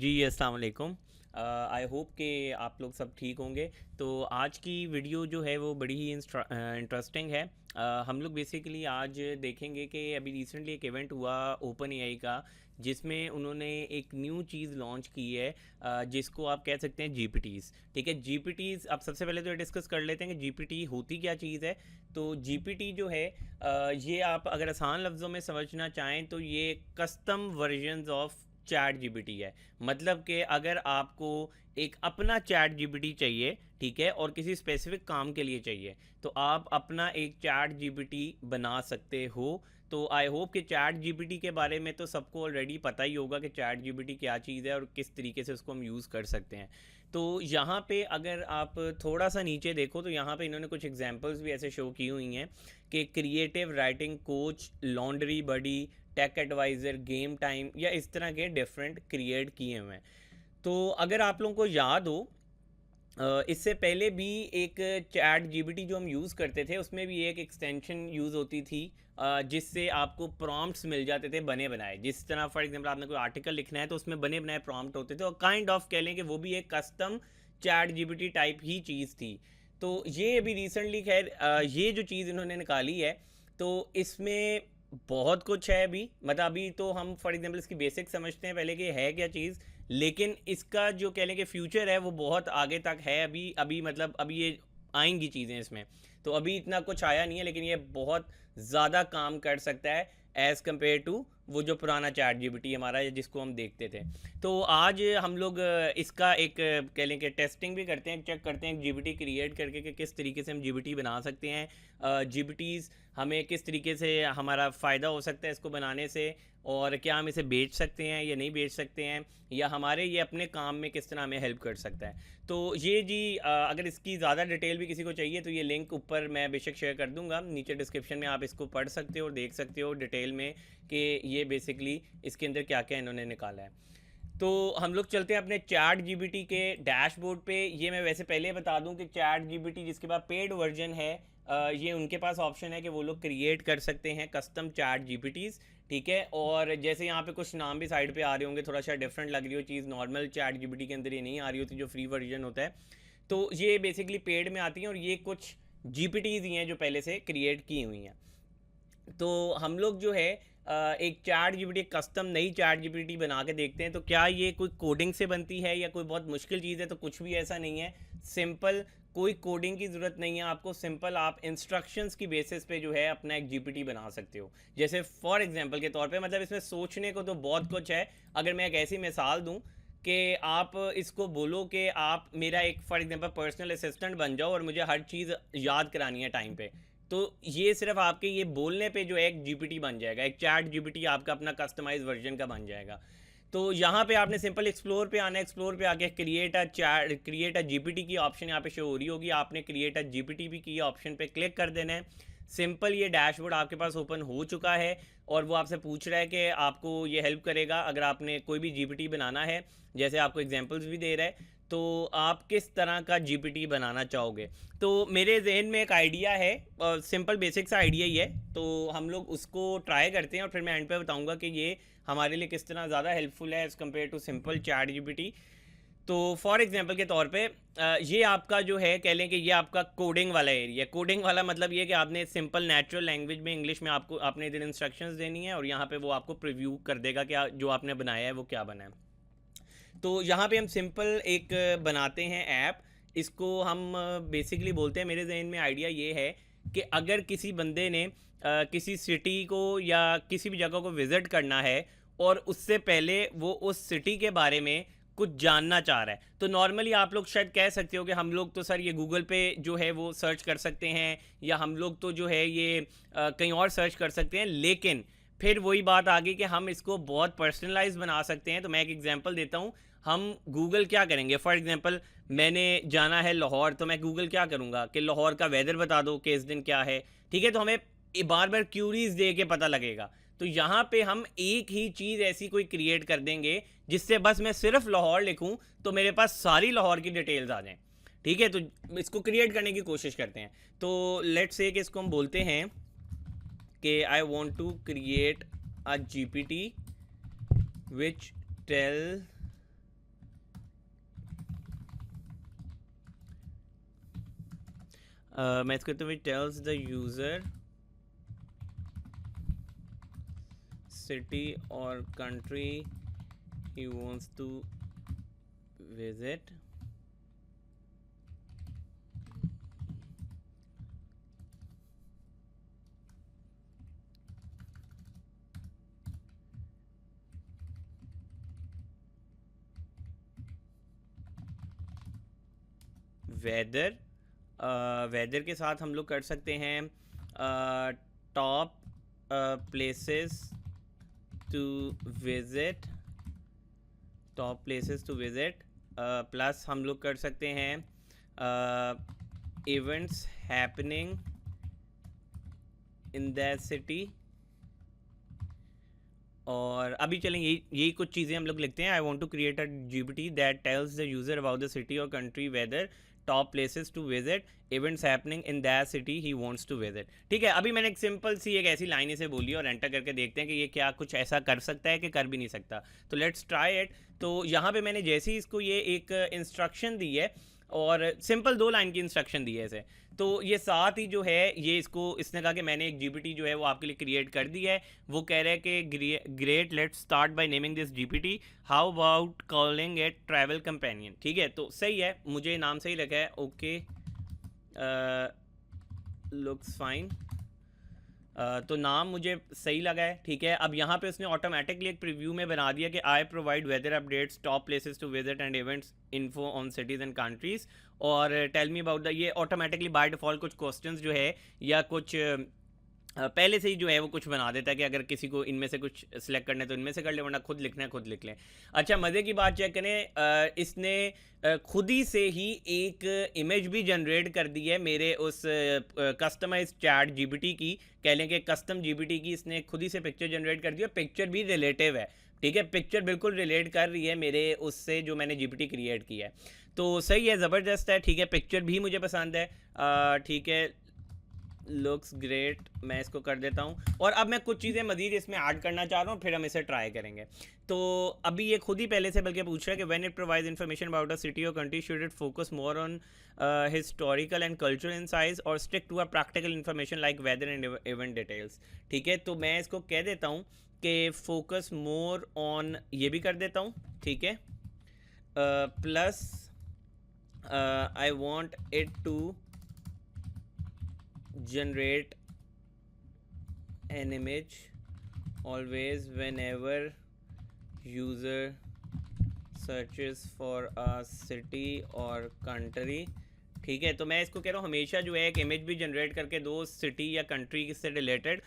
जी, अस्सलाम वालेकुम। I hope कि आप लोग सब ठीक होंगे। तो आज की वीडियो जो है वो बड़ी ही इंटरेस्टिंग है। हम लोग बेसिकली आज देखेंगे कि अभी रिसेंटली एक इवेंट हुआ ओपन एआई का, जिसमें उन्होंने एक न्यू चीज़ लॉन्च की है, जिसको आप कह सकते हैं जीपीटीज़। ठीक है, जीपीटीज़ अब सबसे पहले तो डिस्कस कर लेते हैं कि जीपीटी होती क्या चीज़ है। तो जीपीटी जो है, ये आप अगर आसान लफ्ज़ों में समझना चाहें तो ये custom versions of chat GPT है। मतलब कि अगर आपको एक अपना चैट जीपीटी चाहिए, ठीक है, और किसी स्पेसिफिक काम के लिए चाहिए, तो आप अपना एक चैट जीपीटी बना सकते हो। तो आई होप कि चैट जीपीटी के बारे में तो सबको ऑलरेडी पता ही होगा कि चैट जीपीटी क्या चीज़ है और किस तरीके से उसको हम यूज़ कर सकते हैं। तो यहाँ पे अगर आप थोड़ा सा नीचे देखो तो यहाँ पे इन्होंने कुछ एग्जांपल्स भी ऐसे शो की हुई हैं कि क्रिएटिव राइटिंग कोच, लॉन्ड्री बडी, टेक एडवाइज़र, गेम टाइम, या इस तरह के डिफरेंट क्रिएट किए हुए हैं। तो अगर आप लोगों को याद हो, इससे पहले भी एक चैट जीपीटी जो हम यूज़ करते थे उसमें भी एक एक्सटेंशन यूज़ होती थी, जिससे आपको प्रॉम्प्ट्स मिल जाते थे बने बनाए। जिस तरह फॉर एग्जांपल आपने कोई आर्टिकल लिखना है तो उसमें बने बनाए प्रॉम्प्ट होते थे, और काइंड ऑफ कह लें कि वो भी एक कस्टम चैट जीपीटी टाइप ही चीज़ थी। तो ये अभी रिसेंटली खैर ये जो चीज़ इन्होंने निकाली है, तो इसमें बहुत कुछ है अभी। मतलब अभी तो हम फॉर एग्जांपल इसकी बेसिक समझते हैं पहले कि है क्या चीज़, लेकिन इसका जो कह लें कि फ्यूचर है वो बहुत आगे तक है। अभी अभी मतलब अभी ये आएंगी चीज़ें इसमें, तो अभी इतना कुछ आया नहीं है, लेकिन ये बहुत ज़्यादा काम कर सकता है एज़ कम्पेयर टू वो जो पुराना चैट जीपीटी हमारा है जिसको हम देखते थे। तो आज हम लोग इसका एक कह लें कि टेस्टिंग भी करते हैं, चेक करते हैं जीपीटी क्रिएट करके कि किस तरीके से हम जीपीटी बना सकते हैं, जीपीटीज़ हमें किस तरीके से हमारा फ़ायदा हो सकता है इसको बनाने से, और क्या हम इसे बेच सकते हैं या नहीं बेच सकते हैं, या हमारे ये अपने काम में किस तरह हमें हेल्प कर सकता है। तो ये जी, अगर इसकी ज़्यादा डिटेल भी किसी को चाहिए तो ये लिंक ऊपर मैं बेशक शेयर कर दूंगा नीचे डिस्क्रिप्शन में, आप इसको पढ़ सकते हो और देख सकते हो डिटेल में कि ये बेसिकली इसके अंदर क्या क्या इन्होंने निकाला है। तो हम लोग चलते हैं अपने चैट जीपीटी के डैशबोर्ड पे। ये मैं वैसे पहले बता दूं कि चैट जीपीटी जिसके पास पेड वर्जन है, ये उनके पास ऑप्शन है कि वो लोग क्रिएट कर सकते हैं कस्टम चैट जीपीटीज़। ठीक है, और जैसे यहाँ पे कुछ नाम भी साइड पे आ रहे होंगे, थोड़ा सा डिफरेंट लग रही हो चीज़, नॉर्मल चैट जीपीटी के अंदर ये नहीं आ रही होती जो फ्री वर्जन होता है। तो ये बेसिकली पेड में आती हैं, और ये कुछ जीपीटीज़ ही हैं जो पहले से क्रिएट की हुई हैं। तो हम लोग जो है एक चैट जीपीटी, कस्टम नई चैट जीपीटी बना के देखते हैं तो क्या ये कोई कोडिंग से बनती है या कोई बहुत मुश्किल चीज़ है। तो कुछ भी ऐसा नहीं है, सिंपल, कोई कोडिंग की ज़रूरत नहीं है आपको। सिंपल आप इंस्ट्रक्शंस की बेसिस पे जो है अपना एक जीपीटी बना सकते हो। जैसे फॉर एग्जांपल के तौर पे, मतलब इसमें सोचने को तो बहुत कुछ है। अगर मैं एक ऐसी मिसाल दूं कि आप इसको बोलो कि आप मेरा एक फॉर एग्जांपल पर्सनल असिस्टेंट बन जाओ और मुझे हर चीज़ याद करानी है टाइम पे, तो ये सिर्फ आपके ये बोलने पे जो है एक जीपीटी बन जाएगा, एक चैट जीपीटी आपका अपना कस्टमाइज वर्जन का बन जाएगा। तो यहाँ पे आपने सिंपल एक्सप्लोर पे आना है, एक्सप्लोर पे आके क्रिएट अ जीपीटी की ऑप्शन यहाँ पे शो हो रही होगी, आपने क्रिएट अ जीपीटी भी की ऑप्शन पे क्लिक कर देना है। सिंपल ये डैशबोर्ड आपके पास ओपन हो चुका है, और वो आपसे पूछ रहा है कि आपको ये हेल्प करेगा अगर आपने कोई भी जीपीटी बनाना है। जैसे आपको एग्जांपल्स भी दे रहा है, तो आप किस तरह का जीपीटी बनाना चाहोगे। तो मेरे जहन में एक आइडिया है, सिंपल बेसिक सा आइडिया ही है, तो हम लोग उसको ट्राई करते हैं और फिर मैं एंड पे बताऊंगा कि ये हमारे लिए किस तरह ज़्यादा हेल्पफुल है as compare to simple chat GPT. तो फॉर एग्जांपल के तौर पे, ये आपका जो है कह लें कि ये आपका कोडिंग वाला एरिया। कोडिंग वाला मतलब ये कि आपने सिंपल नेचुरल लैंग्वेज में इंग्लिश में आपको आपने इधर इंस्ट्रक्शंस देनी है, और यहाँ पे वो आपको प्रीव्यू कर देगा कि जो आपने बनाया है वो क्या बना है। तो यहाँ पे हम सिंपल एक बनाते हैं ऐप। इसको हम बेसिकली बोलते हैं, मेरे जहन में आइडिया ये है कि अगर किसी बंदे ने किसी सिटी को या किसी भी जगह को विज़िट करना है, और उससे पहले वो उस सिटी के बारे में कुछ जानना चाह रहा है, तो नॉर्मली आप लोग शायद कह सकते हो कि हम लोग तो सर ये गूगल पे जो है वो सर्च कर सकते हैं, या हम लोग तो जो है ये कहीं और सर्च कर सकते हैं। लेकिन फिर वही बात आ गई कि हम इसको बहुत पर्सनलाइज बना सकते हैं। तो मैं एक एग्जांपल देता हूँ। हम गूगल क्या करेंगे, फॉर एग्जांपल मैंने जाना है लाहौर, तो मैं गूगल क्या करूँगा कि लाहौर का वेदर बता दो कि इस दिन क्या है। ठीक है, तो हमें बार बार क्यूरीज दे के पता लगेगा। तो यहाँ पे हम एक ही चीज़ ऐसी कोई क्रिएट कर देंगे जिससे बस मैं सिर्फ लाहौर लिखूँ तो मेरे पास सारी लाहौर की डिटेल्स आ जाएं। ठीक है, तो इसको क्रिएट करने की कोशिश करते हैं। तो लेट्स से कि इसको हम बोलते हैं कि I want to create a GPT which tell मैं इसको कहता हूँ टेल्स द यूज़र सिटी और country he wants to visit, weather. Weather के साथ हम लोग कर सकते हैं top places to visit, top places to visit, plus हम लोग कर सकते हैं events happening in that city. और अभी चलें यही कुछ चीज़ें हम लोग लिखते हैं। I want to create a GPT that tells the user about the city और country, weather, top places to visit, events happening in that city he wants to visit. ठीक है, अभी मैंने एक सिंपल सी एक ऐसी लाइन इसे बोली और एंटर करके देखते हैं कि ये क्या कुछ ऐसा कर सकता है कि कर भी नहीं सकता। तो लेट्स ट्राई इट। तो यहाँ पे मैंने जैसे ही इसको ये एक इंस्ट्रक्शन दी है और सिंपल 2 लाइन की इंस्ट्रक्शन दी है इसे, तो ये साथ ही जो है ये इसने कहा कि मैंने एक जीपीटी जो है वो आपके लिए क्रिएट कर दी है। वो कह रहा है कि great, let's start by naming this GPT, how about calling it travel companion. ठीक है, तो सही है, मुझे नाम सही लगा है। Okay, looks fine. तो नाम मुझे सही लगा है। ठीक है, अब यहाँ पे उसने ऑटोमेटिकली एक प्रीव्यू में बना दिया कि I provide weather updates, top places to visit and events, info on cities and countries, और टेल मी अबाउट द, ये ऑटोमेटिकली बाय डिफ़ॉल्ट कुछ क्वेश्चंस जो है या कुछ पहले से ही जो है वो कुछ बना देता है कि अगर किसी को इनमें से कुछ सिलेक्ट करना है तो इनमें से कर ले, वरना खुद लिखना है खुद लिख लें। अच्छा, मज़े की बात चेक करें, इसने खुद ही से ही एक इमेज भी जनरेट कर दी है मेरे उस कस्टमाइज चैट जीपीटी की, कह लें कि कस्टम जीपीटी की। इसने खुद ही से पिक्चर जनरेट कर दी और पिक्चर भी रिलेटिव है। ठीक है, पिक्चर बिल्कुल रिलेट कर रही है मेरे उससे जो मैंने जीपीटी क्रिएट किया है। तो सही है, ज़बरदस्त है। ठीक है, पिक्चर भी मुझे पसंद है। ठीक है, लुक्स ग्रेट, मैं इसको कर देता हूँ। और अब मैं कुछ चीज़ें मज़ीद इसमें ऐड करना चाह रहा हूँ, फिर हम इसे ट्राई करेंगे। तो अभी ये खुद ही पहले से बल्कि पूछ रहा है कि when it provides information about a city और country should it focus more on historical and cultural insights और stick to a practical information like weather and event details. ठीक है, तो मैं इसको कह देता हूँ कि फोकस मोर ऑन, ये भी कर देता हूँ। ठीक है, plus I want it to generate an image always whenever user searches for a city or country। ठीक है, तो मैं इसको कह रहा हूँ हमेशा जो है एक इमेज भी जनरेट करके दो सिटी या कंट्री से रिलेटेड,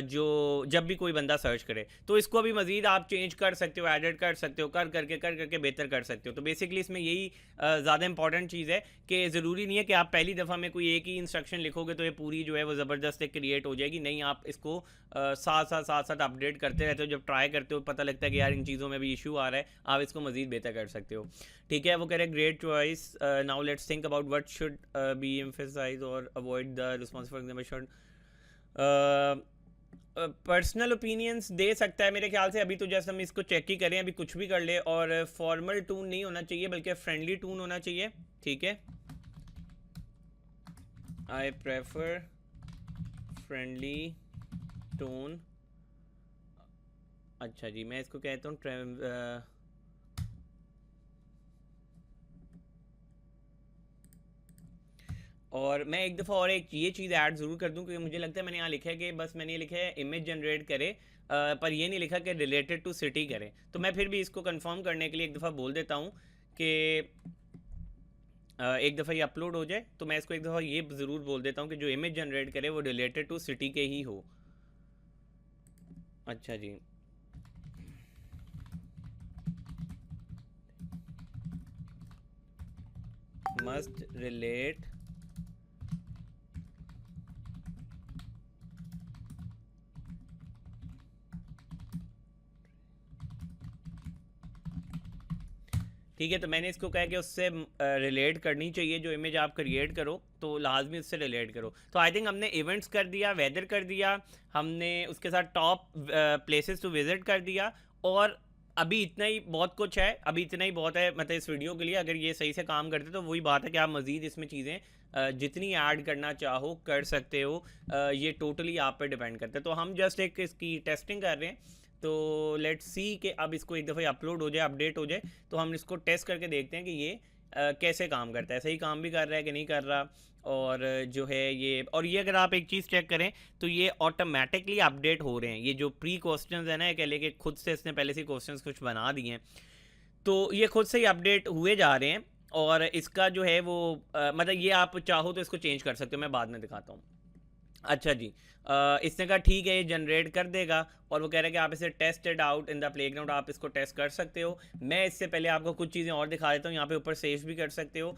जो जब भी कोई बंदा सर्च करे। तो इसको अभी मज़ीद आप चेंज कर सकते हो, एडिट कर सकते हो, कर करके बेहतर कर सकते हो। तो बेसिकली इसमें यही ज़्यादा इंपॉर्टेंट चीज़ है कि ज़रूरी नहीं है कि आप पहली दफ़ा में कोई एक ही इंस्ट्रक्शन लिखोगे तो ये पूरी जो है वो ज़बरदस्त एक क्रिएट हो जाएगी। नहीं, आप इसको साथ साथ अपडेट करते रहते हो। जब ट्राई करते हो पता लगता है कि यार इन चीज़ों में भी इशू आ रहा है, आप इसको मज़ीद बेहतर कर सकते हो। ठीक है, वो कह रहे हैं great choice, now let's think about what should be emphasize और avoid the response. For example should personal opinions दे सकता है मेरे ख्याल से। अभी तो जैसे हम इसको चेक ही करें, अभी कुछ भी कर ले। और फॉर्मल टून नहीं होना चाहिए बल्कि फ्रेंडली टून होना चाहिए। ठीक है, आई प्रेफर फ्रेंडली टोन। अच्छा जी, मैं इसको कहता हूँ और मैं एक दफ़ा और एक ये चीज़ ऐड ज़रूर कर दूँ, क्योंकि मुझे लगता है मैंने यहाँ लिखा है कि बस मैंने ये लिखा है इमेज जनरेट करे, पर ये नहीं लिखा कि रिलेटेड टू सिटी करे। तो मैं फिर भी इसको कंफर्म करने के लिए एक दफ़ा बोल देता हूँ कि एक दफ़ा ये अपलोड हो जाए। तो मैं इसको एक दफ़ा ये ज़रूर बोल देता हूँ कि जो इमेज जनरेट करे वो रिलेटेड टू सिटी के ही हो। अच्छा जी, मस्ट रिलेट ठीक है। तो मैंने इसको कहा कि उससे रिलेट करनी चाहिए, जो इमेज आप क्रिएट करो तो लाजमी उससे रिलेट करो। तो आई थिंक हमने इवेंट्स कर दिया, वेदर कर दिया, हमने उसके साथ टॉप प्लेसेस टू विजिट कर दिया, और अभी इतना ही बहुत कुछ है, अभी इतना ही बहुत है मतलब इस वीडियो के लिए। अगर ये सही से काम करते तो वही बात है कि आप मज़ीद इसमें चीज़ें जितनी ऐड करना चाहो कर सकते हो। ये टोटली आप पे डिपेंड करता है। तो हम जस्ट एक इसकी टेस्टिंग कर रहे हैं। तो लेट्स सी कि अब इसको एक दफ़ा अपलोड हो जाए, अपडेट हो जाए, तो हम इसको टेस्ट करके देखते हैं कि ये कैसे काम करता है, सही काम भी कर रहा है कि नहीं कर रहा। और जो है ये, और ये अगर आप एक चीज़ चेक करें तो ये ऑटोमेटिकली अपडेट हो रहे हैं। ये जो प्री क्वेश्चंस है ना, कह ले कि खुद से इसने पहले से क्वेश्चंस कुछ बना दिए हैं, तो ये खुद से ही अपडेट हुए जा रहे हैं। और इसका जो है वो मतलब ये आप चाहो तो इसको चेंज कर सकते हो, मैं बाद में दिखाता हूँ। अच्छा जी, इसने कहा ठीक है ये जनरेट कर देगा, और वो कह रहा है कि आप इसे tested out in the playground, आप इसको टेस्ट कर सकते हो। मैं इससे पहले आपको कुछ चीज़ें और दिखा देता हूँ। यहाँ पे ऊपर सेव भी कर सकते हो।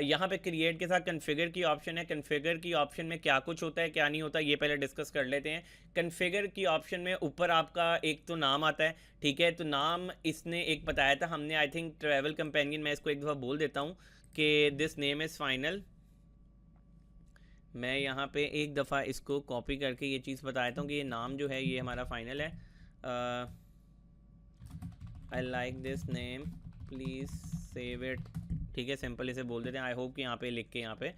यहाँ पे क्रिएट के साथ कन्फिगर की ऑप्शन है। कन्फिगर की ऑप्शन में क्या कुछ होता है क्या नहीं होता ये पहले डिस्कस कर लेते हैं। कन्फिगर की ऑप्शन में ऊपर आपका एक तो नाम आता है, ठीक है। तो नाम इसने एक बताया था हमने, आई थिंक ट्रैवल कंपेनियन। मैं इसको एक दफ़ा बोल देता हूँ कि दिस नेम इज़ फाइनल। मैं यहाँ पे एक दफ़ा इसको कॉपी करके ये चीज़ बताता हूँ कि ये नाम जो है ये हमारा फाइनल है। I like this name, please save it, ठीक है। सिंपल इसे बोल देते हैं। आई होप कि यहाँ पे लिख के यहाँ पे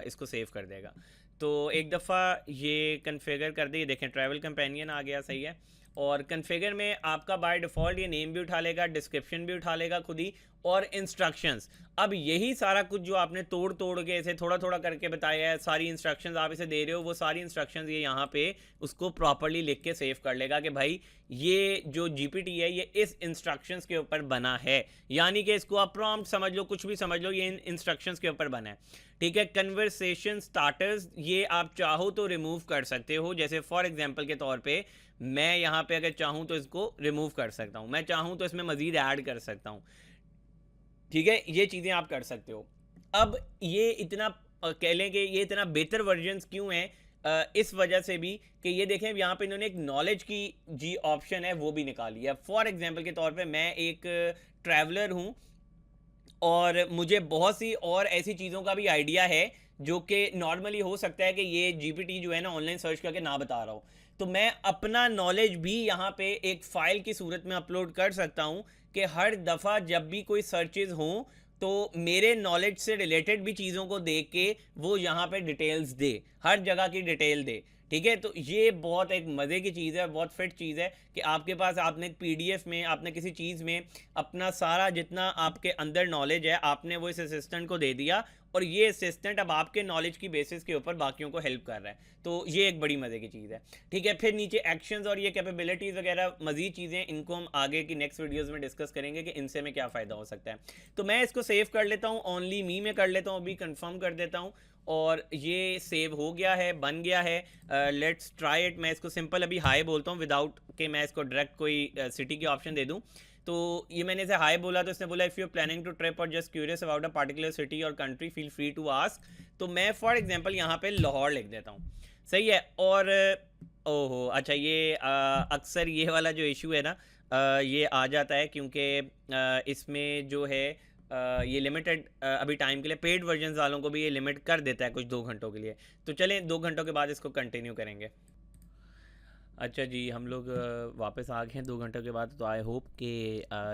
इसको सेव कर देगा। तो एक दफ़ा ये कन्फिगर कर दे, ये देखें ट्रैवल कंपेनियन आ गया, सही है। और कन्फिगर में आपका बाय डिफ़ॉल्ट ये नेम भी उठा लेगा, डिस्क्रिप्शन भी उठा लेगा खुद ही, और इंस्ट्रक्शंस। अब यही सारा कुछ जो आपने तोड़ तोड़ के इसे थोड़ा थोड़ा करके बताया है, सारी इंस्ट्रक्शंस आप इसे दे रहे हो, वो सारी इंस्ट्रक्शंस ये यहाँ पे उसको प्रॉपर्ली लिख के सेव कर लेगा कि भाई ये जो जीपीटी है ये इस इंस्ट्रक्शंस के ऊपर बना है। यानी कि इसको आप प्रॉम्प्ट समझ लो, कुछ भी समझ लो, ये इन इंस्ट्रक्शंस के ऊपर बना है, ठीक है। कन्वर्सेशन स्टार्टर्स ये आप चाहो तो रिमूव कर सकते हो। जैसे फॉर एग्जांपल के तौर पे मैं यहाँ पे अगर चाहूँ तो इसको रिमूव कर सकता हूँ, मैं चाहूँ तो इसमें मज़ीद ऐड कर सकता हूँ, ठीक है। ये चीज़ें आप कर सकते हो। अब ये इतना कह लें कि ये इतना बेहतर वर्जन्स क्यों हैं, इस वजह से भी कि ये देखें यहाँ पे इन्होंने एक नॉलेज की जी ऑप्शन है वो भी निकाली है। फॉर एग्जांपल के तौर पे मैं एक ट्रैवलर हूँ और मुझे बहुत सी और ऐसी चीज़ों का भी आइडिया है जो कि नॉर्मली हो सकता है कि ये जीपीटी जो है ना ऑनलाइन सर्च करके ना बता रहा हो। तो मैं अपना नॉलेज भी यहाँ पे एक फ़ाइल की सूरत में अपलोड कर सकता हूँ कि हर दफ़ा जब भी कोई सर्चेज हों तो मेरे नॉलेज से रिलेटेड भी चीज़ों को देख के वो यहाँ पे डिटेल्स दे, हर जगह की डिटेल दे, ठीक है। तो ये बहुत एक मज़े की चीज़ है, बहुत फिट चीज़ है कि आपके पास आपने एक पीडीएफ में, आपने किसी चीज़ में अपना सारा जितना आपके अंदर नॉलेज है आपने वो इस असिस्टेंट को दे दिया, और ये असिस्टेंट अब आपके नॉलेज की बेसिस के ऊपर बाकियों को हेल्प कर रहा है। तो ये एक बड़ी मज़े की चीज़ है, ठीक है। फिर नीचे एक्शंस और ये कैपेबिलिटीज़ वगैरह मज़ीद चीज़ें, इनको हम आगे की नेक्स्ट वीडियोज़ में डिस्कस करेंगे कि इनसे हमें क्या फ़ायदा हो सकता है। तो मैं इसको सेव कर लेता हूँ, ओनली मी में कर लेता हूँ, अभी कंफर्म कर देता हूँ, और ये सेव हो गया है, बन गया है। Let's try it. मैं इसको सिंपल अभी हाई बोलता हूँ विदाउट कि मैं इसको डायरेक्ट कोई सिटी की ऑप्शन दे दूँ। तो ये मैंने इसे हाई बोला तो इसने बोला if you planning to trip और just curious about a particular city और country feel free to ask. तो मैं फॉर एग्जांपल यहाँ पे लाहौर लिख देता हूँ, सही है। और ओहो अच्छा, ये अक्सर ये वाला जो इशू है ना ये आ जाता है क्योंकि इसमें जो है ये लिमिटेड अभी टाइम के लिए पेड वर्जन वालों को भी ये लिमिट कर देता है कुछ 2 घंटों के लिए। तो चलें 2 घंटों के बाद इसको कंटिन्यू करेंगे। अच्छा जी, हम लोग वापस आ गए हैं 2 घंटों के बाद। तो आई होप कि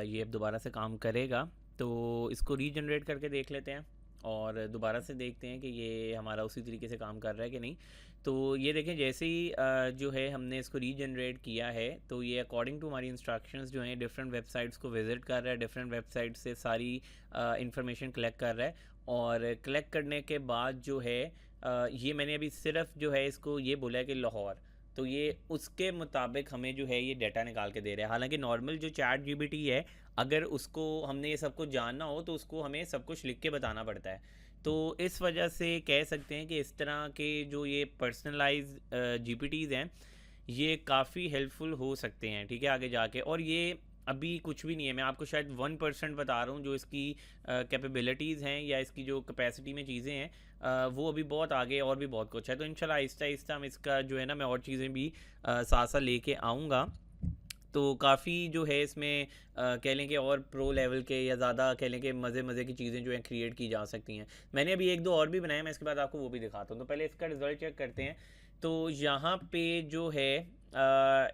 ये अब दोबारा से काम करेगा। तो इसको रीजनरेट करके देख लेते हैं और दोबारा से देखते हैं कि ये हमारा उसी तरीके से काम कर रहा है कि नहीं। तो ये देखें जैसे ही जो है हमने इसको रीजनरेट किया है तो ये अकॉर्डिंग टू हमारी इंस्ट्रक्शंस जो हैं डिफरेंट वेबसाइट्स को विज़िट कर रहा है, डिफरेंट वेबसाइट से सारी इंफॉर्मेशन कलेक्ट कर रहा है। और कलेक्ट करने के बाद जो है ये मैंने अभी सिर्फ जो है इसको ये बोला है कि लाहौर, तो ये उसके मुताबिक हमें जो है ये डाटा निकाल के दे रहा है। हालांकि नॉर्मल जो चैट जीपीटी है अगर उसको हमने ये सब कुछ जानना हो तो उसको हमें सब कुछ लिख के बताना पड़ता है। तो इस वजह से कह सकते हैं कि इस तरह के जो ये पर्सनलाइज जीपीटीज़ हैं ये काफ़ी हेल्पफुल हो सकते हैं, ठीक है, आगे जाके। और ये अभी कुछ भी नहीं है, मैं आपको शायद 1% बता रहा हूँ जो इसकी कैपेबिलिटीज़ हैं या इसकी जो कैपेसिटी में चीज़ें हैं वो अभी बहुत आगे और भी बहुत कुछ है। तो इंशाल्लाह आहिस्ता आहिस्ता हम इसका जो है ना मैं और चीज़ें भी साथ साथ लेके आऊँगा। तो काफ़ी जो है इसमें कह लें कि और प्रो लेवल के या ज़्यादा कह लें कि मज़े मज़े की चीज़ें जो हैं क्रिएट की जा सकती हैं। मैंने अभी 1-2 और भी बनाए, मैं इसके बाद आपको वो भी दिखाता हूँ। तो पहले इसका रिज़ल्ट चेक करते हैं। तो यहाँ पे जो है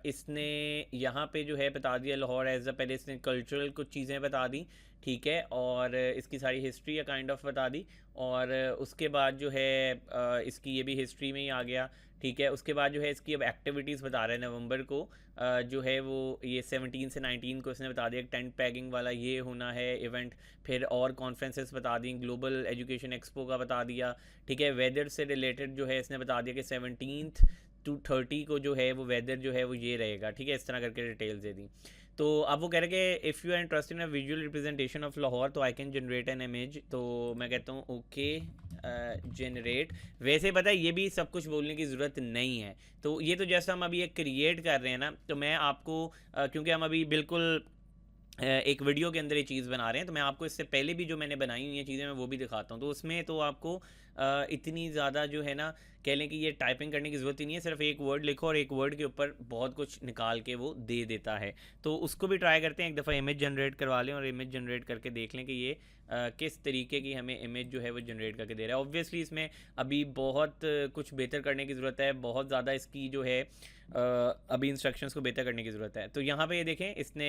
इसने यहाँ पे जो है बता दिया लाहौर एज अ, पहले इसने कल्चरल कुछ चीज़ें बता दी, ठीक है, और इसकी सारी हिस्ट्री या काइंड ऑफ बता दी, और उसके बाद जो है इसकी ये भी हिस्ट्री में ही आ गया, ठीक है। उसके बाद जो है इसकी अब एक्टिविटीज़ बता रहे हैं नवंबर को, जो है वो ये 17 से 19 को इसने बता दिया टेंट पैगिंग वाला ये होना है इवेंट, फिर और कॉन्फ्रेंसेस बता दी, ग्लोबल एजुकेशन एक्सपो का बता दिया, ठीक है। वेदर से रिलेटेड जो है इसने बता दिया कि 17 टू 30 को जो है वो वेदर जो है वो ये रहेगा, ठीक है, इस तरह करके डिटेल्स दे दी। तो अब वो कह रहे कि if you are interested in visual representation of Lahore तो I can generate an image, तो मैं कहता हूँ ओके जनरेट। वैसे पता है ये भी सब कुछ बोलने की ज़रूरत नहीं है, तो ये तो जैसा हम अभी एक क्रिएट कर रहे हैं ना, तो मैं आपको क्योंकि हम अभी बिल्कुल एक वीडियो के अंदर ये चीज़ बना रहे हैं, तो मैं आपको इससे पहले भी जो मैंने बनाई हुई हैं चीज़ें मैं वो भी दिखाता हूँ। तो उसमें तो आपको इतनी ज़्यादा जो है ना, कह लें कि ये टाइपिंग करने की ज़रूरत ही नहीं है, सिर्फ एक वर्ड लिखो और एक वर्ड के ऊपर बहुत कुछ निकाल के वो दे देता है। तो उसको भी ट्राई करते हैं, एक दफ़ा इमेज जनरेट करवा लें और इमेज जनरेट करके देख लें कि ये किस तरीके की हमें इमेज जो है वो जनरेट करके दे रहा है। ऑब्वियसली इसमें अभी बहुत कुछ बेहतर करने की ज़रूरत है, बहुत ज़्यादा इसकी जो है अभी इंस्ट्रक्शंस को बेहतर करने की ज़रूरत है। तो यहाँ पे ये देखें इसने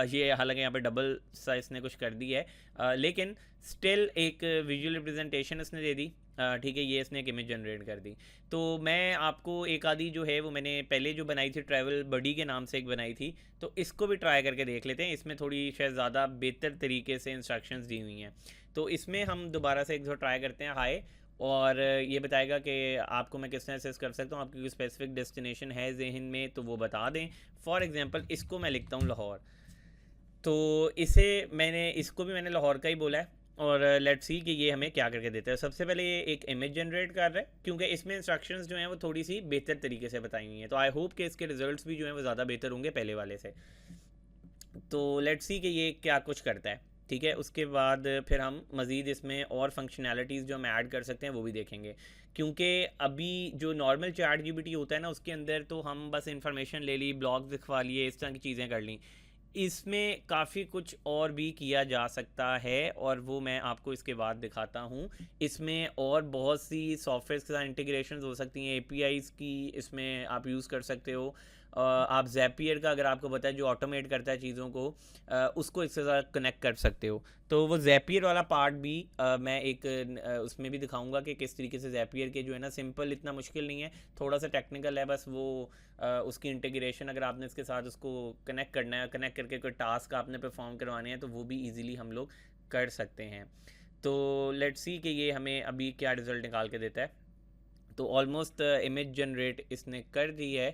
ये हालांकि यहाँ पे डबल सा इसने कुछ कर दिया है, लेकिन स्टिल एक विजुअल रिप्रेजेंटेशन इसने दे दी, ठीक है, ये इसने एक इमेज जनरेट कर दी। तो मैं आपको एक आधी जो है वो मैंने पहले जो बनाई थी ट्रैवल बडी के नाम से एक बनाई थी, तो इसको भी ट्राई करके देख लेते हैं। इसमें थोड़ी शायद ज़्यादा बेहतर तरीके से इंस्ट्रक्शंस दी हुई हैं, तो इसमें हम दोबारा से एक दो ट्राई करते हैं हाय, और ये बताएगा कि आपको मैं किस तरह से कर सकता हूँ, आपकी कोई स्पेसिफिक डेस्टिनेशन है जहन में तो वो बता दें। फॉर एग्जांपल इसको मैं लिखता हूँ लाहौर, तो इसे मैंने इसको भी मैंने लाहौर का ही बोला है, और लेट्स सी कि ये हमें क्या करके देता है। सबसे पहले ये एक इमेज जनरेट कर रहा है, क्योंकि इसमें इंस्ट्रक्शंस जो हैं वो थोड़ी सी बेहतर तरीके से बताई हुई हैं, तो आई होप कि इसके रिजल्ट्स भी जो हैं वो ज़्यादा बेहतर होंगे पहले वाले से। तो लेट्स सी कि ये क्या कुछ करता है, ठीक है। उसके बाद फिर हम मज़ीद इसमें और फंक्शनैलिटीज़ जो हम ऐड कर सकते हैं वो भी देखेंगे, क्योंकि अभी जो नॉर्मल चैट जीपीटी होता है ना उसके अंदर तो हम बस इंफॉर्मेशन ले ली, ब्लॉग दिखवा लिए, इस तरह की चीज़ें कर ली। इसमें काफ़ी कुछ और भी किया जा सकता है, और वो मैं आपको इसके बाद दिखाता हूँ। इसमें और बहुत सी सॉफ्टवेयर के साथ इंटीग्रेशन हो सकती हैं, एपीआईज़ की इसमें आप यूज़ कर सकते हो। आप ज़ैपियर का अगर आपको पता है जो ऑटोमेट करता है चीज़ों को, उसको इसके साथ कनेक्ट कर सकते हो। तो वो ज़ैपियर वाला पार्ट भी मैं एक उसमें भी दिखाऊंगा कि किस तरीके से ज़ैपियर के जो है ना, सिंपल इतना मुश्किल नहीं है, थोड़ा सा टेक्निकल है बस वो उसकी इंटीग्रेशन अगर आपने इसके साथ उसको कनेक्ट करना है, कनेक्ट करके कोई टास्क आपने परफॉर्म करवाने हैं तो वो भी ईज़िली हम लोग कर सकते हैं। तो लेट्स सी कि ये हमें अभी क्या रिज़ल्ट निकाल के देता है। तो ऑलमोस्ट इमेज जनरेट इसने कर दी है,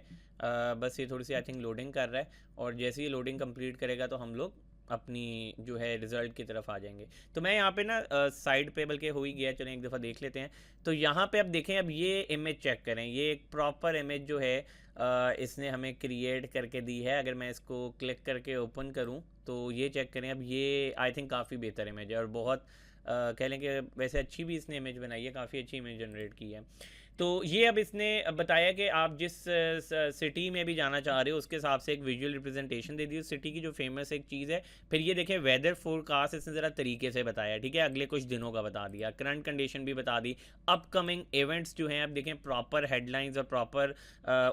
बस ये थोड़ी सी आई थिंक लोडिंग कर रहा है, और जैसे ही लोडिंग कंप्लीट करेगा तो हम लोग अपनी जो है रिज़ल्ट की तरफ आ जाएंगे। तो मैं यहाँ पे ना साइड पे बल्कि हो ही गया, चलें एक दफ़ा देख लेते हैं। तो यहाँ पे अब देखें, अब ये इमेज चेक करें, ये एक प्रॉपर इमेज जो है इसने हमें क्रिएट करके दी है। अगर मैं इसको क्लिक करके ओपन करूँ तो ये चेक करें, अब ये आई थिंक काफ़ी बेहतर इमेज है, और बहुत कह लें कि वैसे अच्छी भी इसने इमेज बनाई है, काफ़ी अच्छी इमेज जनरेट की है। तो ये अब इसने बताया कि आप जिस सिटी में भी जाना चाह रहे हो उसके हिसाब से एक विजुअल रिप्रेजेंटेशन दे दी उस सिटी की जो फेमस एक चीज़ है। फिर ये देखें वेदर फोरकास्ट इसने ज़रा तरीके से बताया, ठीक है, अगले कुछ दिनों का बता दिया, करंट कंडीशन भी बता दी, अपकमिंग इवेंट्स जो हैं अब देखें प्रॉपर हेडलाइंस और प्रॉपर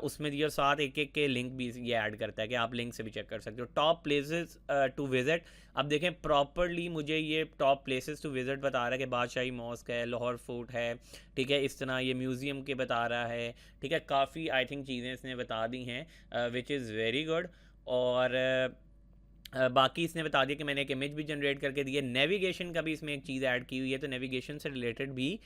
उसमें दिए, और साथ एक एक के लिंक भी ये ऐड करता है कि आप लिंक से भी चेक कर सकते हो। टॉप प्लेसेस टू विजिट, अब देखें प्रॉपरली मुझे ये टॉप प्लेसेस टू विजिट बता रहा है कि बादशाही मॉस्क है, लाहौर फोर्ट है, ठीक है, इस तरह ये म्यूज़ियम के बता रहा है, ठीक है, काफ़ी आई थिंक चीज़ें इसने बता दी हैं विच इज़ वेरी गुड। और बाकी इसने बता दिया कि मैंने एक इमेज भी जनरेट करके दी है। नेविगेशन का भी इसमें एक चीज़ ऐड की हुई है, तो नेविगेशन से रिलेटेड भी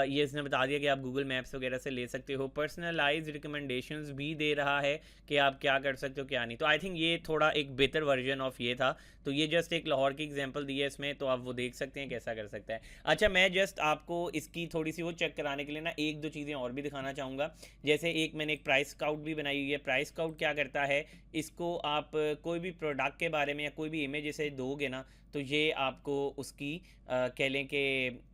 ये इसने बता दिया कि आप गूगल मैप्स वगैरह से ले सकते हो। पर्सनलाइज्ड रिकमेंडेशंस भी दे रहा है कि आप क्या कर सकते हो क्या नहीं। तो आई थिंक ये थोड़ा एक बेहतर वर्जन ऑफ ये था। तो ये जस्ट एक लाहौर की एग्जांपल दी है इसमें, तो आप वो देख सकते हैं कैसा कर सकता है। अच्छा, मैं जस्ट आपको इसकी थोड़ी सी वो चेक कराने के लिए ना एक दो चीज़ें और भी दिखाना चाहूँगा। जैसे एक मैंने एक प्राइस स्काउट भी बनाई हुई है। प्राइस स्काउट क्या करता है, इसको आप कोई भी प्रोडक्ट के बारे में या कोई भी इमेज इसे दोगे ना, तो ये आपको उसकी कह लें कि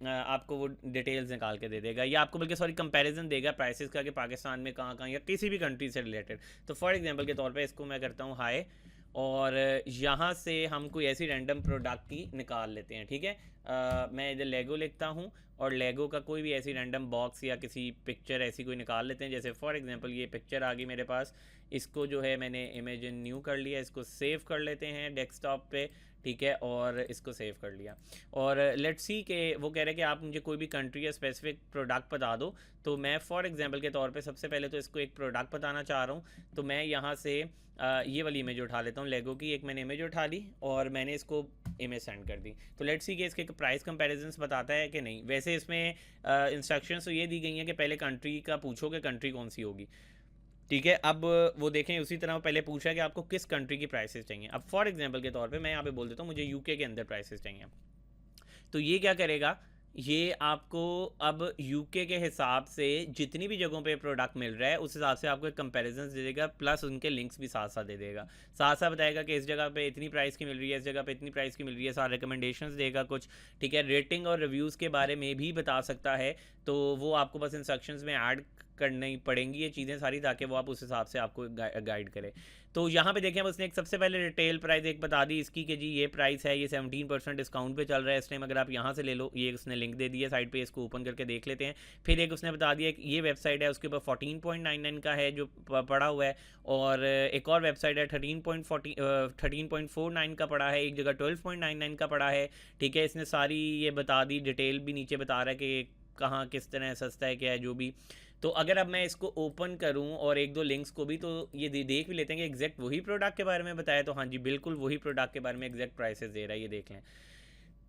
आपको वो डिटेल्स निकाल के दे देगा, या आपको बल्कि सॉरी कंपैरिजन देगा प्राइसेस का कि पाकिस्तान में कहाँ कहाँ या किसी भी कंट्री से रिलेटेड। तो फॉर एग्जांपल के तौर पे इसको मैं करता हूँ हाई, और यहाँ से हम कोई ऐसी रैंडम प्रोडक्ट की निकाल लेते हैं, ठीक है। मैं इधर लेगो लिखता हूँ और लेगो का कोई भी ऐसी रैंडम बॉक्स या किसी पिक्चर ऐसी कोई निकाल लेते हैं। जैसे फॉर एग्जांपल ये पिक्चर आ गई मेरे पास, इसको जो है मैंने इमेज इन न्यू कर लिया, इसको सेव कर लेते हैं डेस्कटॉप पे, ठीक है, और इसको सेव कर लिया। और लेट्स सी के वो कह रहे हैं कि आप मुझे कोई भी कंट्री या स्पेसिफिक प्रोडक्ट बता दो। तो मैं फॉर एग्जांपल के तौर पे सबसे पहले तो इसको एक प्रोडक्ट बताना चाह रहा हूँ, तो मैं यहाँ से ये वाली इमेज उठा लेता हूँ लेगो की। एक मैंने इमेज उठा ली और मैंने इसको इमेज सेंड कर दी। तो लेट्स सी कि इसके प्राइस कंपैरिजंस बताता है कि नहीं। वैसे इसमें इंस्ट्रक्शंस तो ये दी गई हैं कि पहले कंट्री का पूछो कि कंट्री कौन सी होगी, ठीक है। अब वो देखें, उसी तरह पहले पूछा है कि आपको किस कंट्री की प्राइसेस चाहिए। अब फॉर एग्जांपल के तौर पे मैं यहाँ पे बोल देता हूँ मुझे यूके के अंदर प्राइसेस चाहिए। तो ये क्या करेगा, ये आपको अब यूके के हिसाब से जितनी भी जगहों पे प्रोडक्ट मिल रहा है उस हिसाब से आपको एक कंपैरिजन दे देगा, प्लस उनके लिंक्स भी साथ साथ दे देगा। साथ साथ बताएगा कि इस जगह पे इतनी प्राइस की मिल रही है, इस जगह पे इतनी प्राइस की मिल रही है, सारे रिकमेंडेशंस देगा कुछ, ठीक है। रेटिंग और रिव्यूज़ के बारे में भी बता सकता है, तो वो आपको बस इंस्ट्रक्शंस में ऐड करनी पड़ेंगी ये चीज़ें सारी, ताकि वो आप उस हिसाब से आपको गाइड करे। तो यहाँ पे देखें उसने एक सबसे पहले रिटेल प्राइस एक बता दी इसकी कि जी ये प्राइस है, ये 17% डिस्काउंट पे चल रहा है इस टाइम, अगर आप यहाँ से ले लो। ये उसने लिंक दे दिया साइड पे, इसको ओपन करके देख लेते हैं। फिर एक उसने बता दिया कि ये वेबसाइट है उसके ऊपर 14.99 का है जो पड़ा हुआ है, और एक और वेबसाइट है 13.49 का पड़ा है, एक जगह 12.99 का पड़ा है, ठीक है। इसने सारी ये बता दी, डिटेल भी नीचे बता रहा है कि कहाँ किस तरह सस्ता है क्या है जो भी। तो अगर अब मैं इसको ओपन करूं और एक दो लिंक्स को भी, तो ये देख भी लेते हैं कि एग्जैक्ट वही प्रोडक्ट के बारे में बताया। तो हाँ जी बिल्कुल वही प्रोडक्ट के बारे में एग्जैक्ट प्राइसेस दे रहा है, ये देख लें।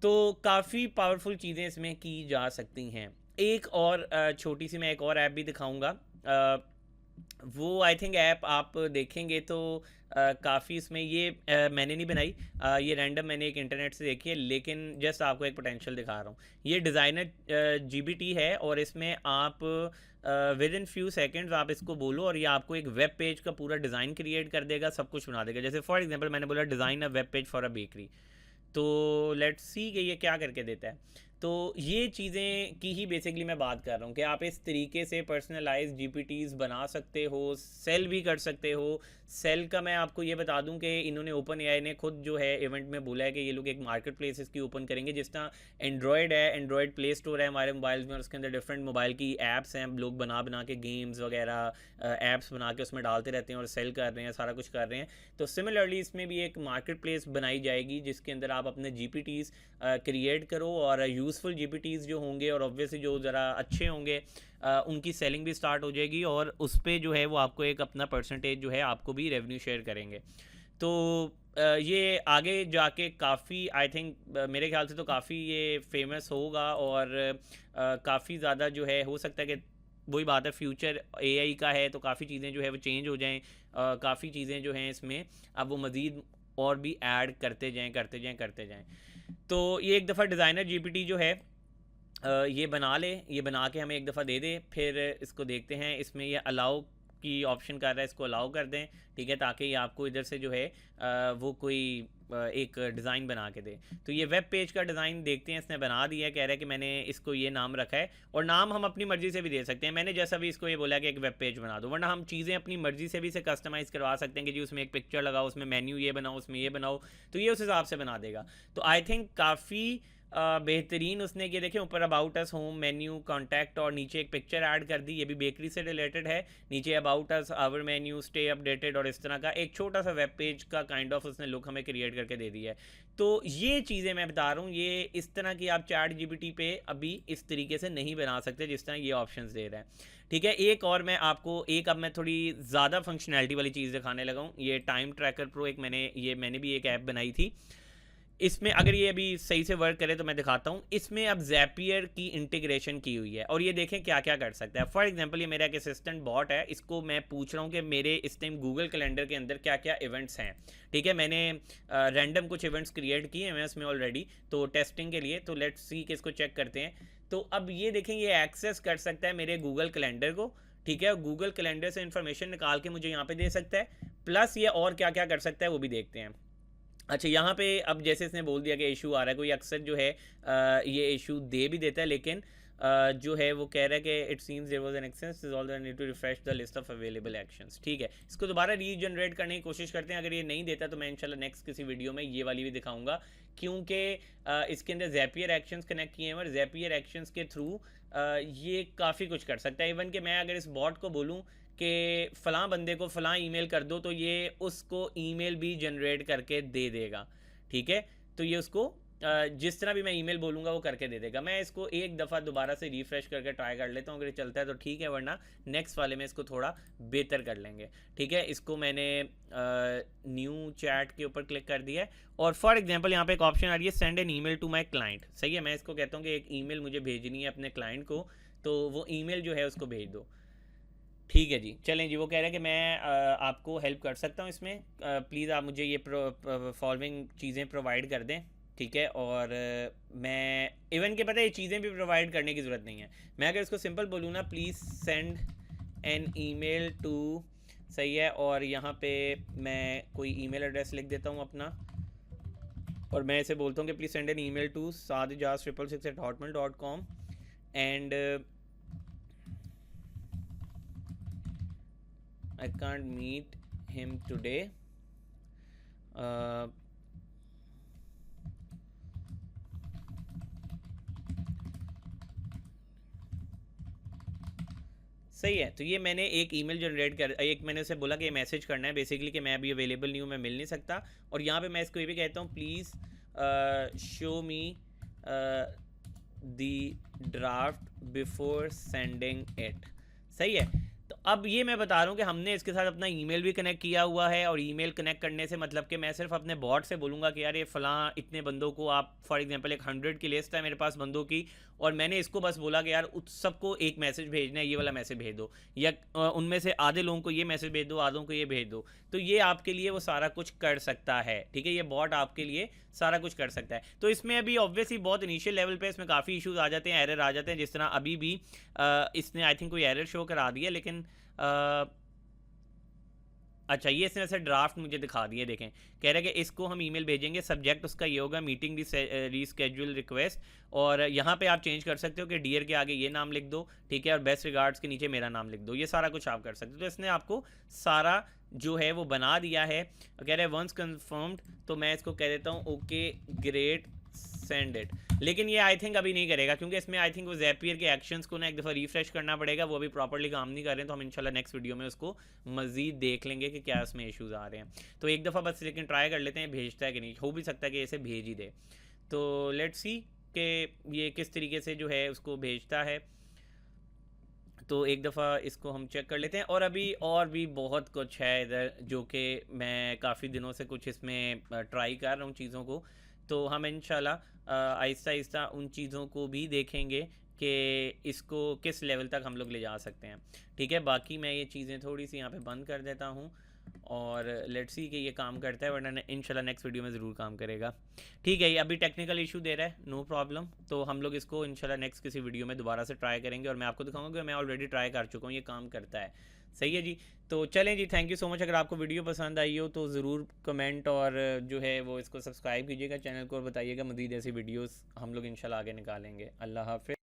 तो काफ़ी पावरफुल चीज़ें इसमें की जा सकती हैं। एक और छोटी सी मैं एक और ऐप भी दिखाऊंगा, वो आई थिंक ऐप आप देखेंगे तो काफ़ी इसमें ये मैंने नहीं बनाई, ये रैंडम मैंने एक इंटरनेट से देखी है, लेकिन जस्ट आपको एक पोटेंशियल दिखा रहा हूँ। ये डिज़ाइनर जीबीटी है और इसमें आप विद इन फ्यू सेकेंड्स आप इसको बोलो और ये आपको एक वेब पेज का पूरा डिज़ाइन क्रिएट कर देगा, सब कुछ बना देगा। जैसे फॉर एग्जांपल मैंने बोला design a web page for a bakery, तो लेट्स सी कि ये क्या करके देता है। तो ये चीज़ें की ही बेसिकली मैं बात कर रहा हूँ कि आप इस तरीके से पर्सनलाइज जीपीटीज़ बना सकते हो, सेल भी कर सकते हो। सेल का मैं आपको ये बता दूं कि इन्होंने ओपन एआई ने खुद जो है इवेंट में बोला है कि ये लोग एक मार्केट प्लेस इसकी ओपन करेंगे। जिस तरह एंड्रॉयड है, एंड्रॉयड प्ले स्टोर है हमारे मोबाइल में और उसके अंदर डिफरेंट मोबाइल की ऐप्स हैं, लोग बना बना के गेम्स वगैरह ऐप्स बना के उसमें डालते रहते हैं और सेल कर रहे हैं, सारा कुछ कर रहे हैं। तो सिमिलरली इसमें भी एक मार्केट प्लेस बनाई जाएगी जिसके अंदर आप अपने जीपीटीज़ क्रिएट करो और यूज़फुल जीपीटीज़ जो होंगे और ऑब्वियसली जो ज़रा अच्छे होंगे उनकी सेलिंग भी स्टार्ट हो जाएगी और उस पर जो है वो आपको एक अपना परसेंटेज जो है आपको भी रेवेन्यू शेयर करेंगे। तो ये आगे जाके काफ़ी आई थिंक मेरे ख्याल से तो काफ़ी ये फेमस होगा और काफ़ी ज़्यादा जो है हो सकता है कि वही बात है, फ्यूचर एआई का है तो काफ़ी चीज़ें जो है वो चेंज हो जाएं, काफ़ी चीज़ें जो हैं इसमें अब वो मज़ीद और भी ऐड करते जाएं करते जाएं करते जाएं। तो ये एक दफ़ा डिज़ाइनर जीपीटी जो है ये बना ले, ये बना के हमें एक दफ़ा दे दे, फिर इसको देखते हैं। इसमें ये अलाउ की ऑप्शन कर रहा है, इसको अलाउ कर दें, ठीक है, ताकि ये आपको इधर से जो है वो कोई एक डिज़ाइन बना के दे। तो ये वेब पेज का डिज़ाइन देखते हैं, इसने बना दिया है, कह रहा है कि मैंने इसको ये नाम रखा है और नाम हम अपनी मर्ज़ी से भी दे सकते हैं। मैंने जैसा भी इसको ये बोला कि एक वेब पेज बना दो, वरना हम चीज़ें अपनी मर्ज़ी से भी इसे कस्टमाइज़ करवा सकते हैं कि जी उसमें एक पिक्चर लगाओ, उसमें मेन्यू ये बनाओ, उसमें ये बनाओ, तो ये उस हिसाब से बना देगा। तो आई थिंक काफ़ी बेहतरीन उसने ये देखें ऊपर about us, home, menu, contact और नीचे एक पिक्चर ऐड कर दी, ये भी बेकरी से रिलेटेड है। नीचे about us, our menu, stay updated और इस तरह का एक छोटा सा वेब पेज का काइंड ऑफ उसने लुक हमें क्रिएट करके दे दिया है। तो ये चीज़ें मैं बता रहा हूँ, ये इस तरह की आप चैट जीपीटी पे अभी इस तरीके से नहीं बना सकते जिस तरह ये ऑप्शंस दे रहा है, ठीक है। एक और मैं आपको अब मैं थोड़ी ज़्यादा फंक्शनैलिटी वाली चीज़ दिखाने लगा हूँ। ये टाइम ट्रैकर प्रो एक मैंने भी एक ऐप बनाई थी। इसमें अगर ये अभी सही से वर्क करे तो मैं दिखाता हूँ। इसमें अब ज़ैपियर की इंटीग्रेशन की हुई है और ये देखें क्या क्या कर सकता है। फॉर एग्जांपल ये मेरा एक असिस्टेंट बॉट है, इसको मैं पूछ रहा हूँ कि मेरे इस टाइम गूगल कैलेंडर के अंदर क्या क्या इवेंट्स हैं, ठीक है। मैंने रैंडम कुछ इवेंट्स क्रिएट किए हैं इसमें ऑलरेडी, तो टेस्टिंग के लिए। तो लेट्स सी कि इसको चेक करते हैं। तो अब ये देखें ये एक्सेस कर सकता है मेरे गूगल कैलेंडर को, ठीक है। गूगल कैलेंडर से इन्फॉर्मेशन निकाल के मुझे यहाँ पे दे सकता है, प्लस ये और क्या क्या कर सकता है वो भी देखते हैं। अच्छा, यहाँ पे अब जैसे इसने बोल दिया कि इशू आ रहा है, कोई अक्सर जो है ये इशू दे भी देता है, लेकिन जो है वो कह रहा है कि it seems there was an access resolve I need to refresh the list of available actions. ठीक है, इसको दोबारा रीजनरेट करने की कोशिश करते हैं। अगर ये नहीं देता तो मैं इंशाल्लाह नेक्स्ट किसी वीडियो में ये वाली भी दिखाऊंगा, क्योंकि इसके अंदर ज़ैपियर एक्शंस कनेक्ट किए हैं और ज़ैपियर एक्शंस के थ्रू ये काफ़ी कुछ कर सकता है। इवन कि मैं अगर इस बॉट को बोलूँ कि फ़लाँ बंदे को फ़लाँ ईमेल कर दो, तो ये उसको ईमेल भी जनरेट करके दे देगा। ठीक है, तो ये उसको जिस तरह भी मैं ईमेल बोलूँगा वो करके दे देगा। मैं इसको एक दफ़ा दोबारा से रिफ़्रेश करके ट्राई कर लेता हूँ, अगर ये चलता है तो ठीक है, वरना नेक्स्ट वाले में इसको थोड़ा बेहतर कर लेंगे। ठीक है, इसको मैंने न्यू चैट के ऊपर क्लिक कर दिया है और फॉर एग्जांपल यहाँ पे एक ऑप्शन आ रही है send an email to my client. सही है, मैं इसको कहता हूँ कि एक ईमेल मुझे भेजनी है अपने क्लाइंट को, तो वो ईमेल जो है उसको भेज दो। ठीक है जी, चलें जी। वो कह रहे हैं कि मैं आपको हेल्प कर सकता हूँ इसमें, प्लीज़ आप मुझे ये फॉलोइंग चीज़ें प्रोवाइड कर दें। ठीक है, और मैं इवन के पता है ये चीज़ें भी प्रोवाइड करने की ज़रूरत नहीं है। मैं अगर इसको सिंपल बोलूँ ना, please send an email to, सही है, और यहाँ पे मैं कोई ईमेल एड्रेस लिख देता हूँ अपना, और मैं इसे बोलता हूँ कि please send an email to saadijaz666@hotmail.com and I can't meet him today. सही है, तो ये मैंने एक ईमेल जनरेट कर, एक मैंने उसे बोला कि ये मैसेज करना है बेसिकली कि मैं अभी अवेलेबल नहीं हूँ, मैं मिल नहीं सकता। और यहाँ पे मैं इसको ये भी कहता हूँ please show me the draft before sending it. सही है, तो अब ये मैं बता रहा हूँ कि हमने इसके साथ अपना ईमेल भी कनेक्ट किया हुआ है, और ईमेल कनेक्ट करने से मतलब कि मैं सिर्फ अपने बॉट से बोलूँगा कि यार ये फ़लाँ इतने बंदों को आप, फॉर एग्जांपल एक 100 की लिस्ट है मेरे पास बंदों की, और मैंने इसको बस बोला कि यार उस सबको एक मैसेज भेजना है, ये वाला मैसेज भेज दो, या उनमें से आधे लोगों को ये मैसेज भेज दो, आधों को ये भेज दो। तो ये आपके लिए वो सारा कुछ कर सकता है। ठीक है, ये बॉट आपके लिए सारा कुछ कर सकता है। तो इसमें अभी ऑब्वियसली बहुत इनिशियल लेवल पे इसमें काफ़ी इश्यूज आ जाते हैं, एरर आ जाते हैं, जिस तरह अभी भी इसने आई थिंक कोई एरर शो करा दिया, लेकिन अच्छा ये इसने वैसे ड्राफ्ट मुझे दिखा दिए, देखें, कह रहे हैं कि इसको हम ईमेल भेजेंगे, सब्जेक्ट उसका ये होगा मीटिंग रीस्केड्यूल रिक्वेस्ट, और यहाँ पे आप चेंज कर सकते हो कि डियर के आगे ये नाम लिख दो, ठीक है, और बेस्ट रिगार्ड्स के नीचे मेरा नाम लिख दो, ये सारा कुछ आप कर सकते हो। तो इसने आपको सारा जो है वो बना दिया है। कह रहे हैं वंस कंफर्म्ड, तो मैं इसको कह देता हूँ ओके ग्रेट सेंड इट, लेकिन ये आई थिंक अभी नहीं करेगा, क्योंकि इसमें आई थिंक वो ज़ैपियर के एक्शंस को ना एक दफ़ा रिफ्रेश करना पड़ेगा, वो अभी प्रॉपर्ली काम नहीं कर रहे हैं। तो हम इंशाल्लाह नेक्स्ट वीडियो में उसको मज़ीद देख लेंगे कि क्या उसमें इश्यूज़ आ रहे हैं। तो एक दफ़ा बस लेकिन ट्राई कर लेते हैं भेजता है कि नहीं, हो भी सकता है कि इसे भेज ही दे। तो लेट्स सी कि ये किस तरीके से जो है उसको भेजता है। तो एक दफ़ा इसको हम चेक कर लेते हैं, और अभी और भी बहुत कुछ है इधर जो कि मैं काफ़ी दिनों से कुछ इसमें ट्राई कर रहा हूँ चीज़ों को। तो हम इंशाल्लाह आहिस्ता आहिस्ता उन चीज़ों को भी देखेंगे कि इसको किस लेवल तक हम लोग ले जा सकते हैं। ठीक है, बाकी मैं ये चीज़ें थोड़ी सी यहाँ पे बंद कर देता हूँ, और लेट्स सी कि ये काम करता है, वरना इंशाल्लाह नेक्स्ट वीडियो में ज़रूर काम करेगा। ठीक है, ये अभी टेक्निकल इशू दे रहा है, नो प्रॉब्लम। तो हम लोग इसको इंशाल्लाह नेक्स्ट किसी वीडियो में दोबारा से ट्राई करेंगे, और मैं आपको दिखाऊंगा कि मैं ऑलरेडी ट्राई कर चुका हूँ, ये काम करता है। सही है जी, तो चलें जी, थैंक यू सो मच। अगर आपको वीडियो पसंद आई हो तो ज़रूर कमेंट और जो है वो इसको सब्सक्राइब कीजिएगा चैनल को, और बताइएगा मज़ीद ऐसी वीडियोस हम लोग इंशाल्लाह आगे निकालेंगे। अल्लाह हाफ़िज़।